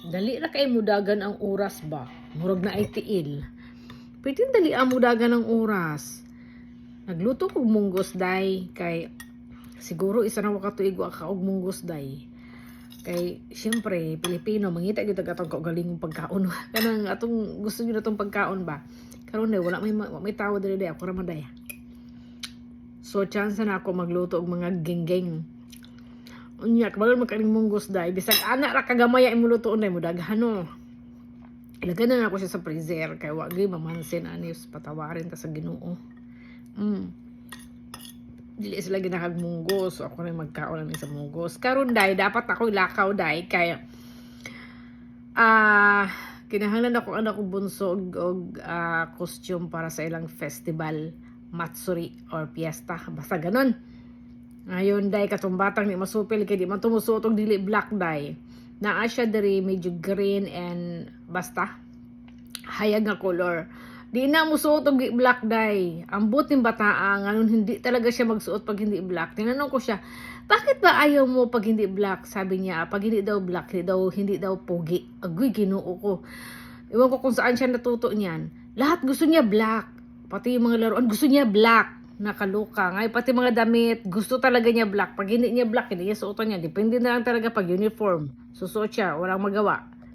Dali ra kay mudagan ang oras ba? Murag na ay tiil. Pwede dali ang mudagan ang oras. Nagluto ko munggos day kay siguro isa na wakatuig wa ka og munggos day. Kay syempre Pilipino mangita gyud atong kaugalingong pagkaon. Kanang atong gusto niyo natong pagkaon ba? Karon day wala may tawo diri day ako ra man day. So chance na ako magluto og mga genggeng. Unya kabalon magkaning munggos day bisag ana ra kagamaya imong lutoon day mo daghan no. Ilagay na ako siya sa freezer kay wa gyud mamansin ani patawarin ta sa Ginoo. Dili sila ginahag munggos, so ako na magkaon lang sa munggos. Karon day dapat ako ilakaw day kay kinahanglan ako anak ko bunso og costume para sa ilang festival, matsuri or fiesta basta ganon. Ngayon day katong batang ni masupil kay di man tumusuot og dili black day. Naa siya diri medyo green and basta hayag nga color. Di na musuot og black day. Ambot ning bataa ngayon hindi talaga siya magsuot pag hindi black. Tinanong ko siya, "Bakit ba ayaw mo pag hindi black?" Sabi niya, "Pag hindi daw black, hindi daw pogi." Agoy Ginoo ko. Iwan ko kung saan siya natuto niyan. Lahat gusto niya black. Pati yung mga laruan gusto niya black. Nakaluka. Ngay pati mga damit, gusto talaga niya black. Pag hindi niya black, hindi niya suotan niya. Depende na lang talaga pag uniform. Susuot siya, walang magawa.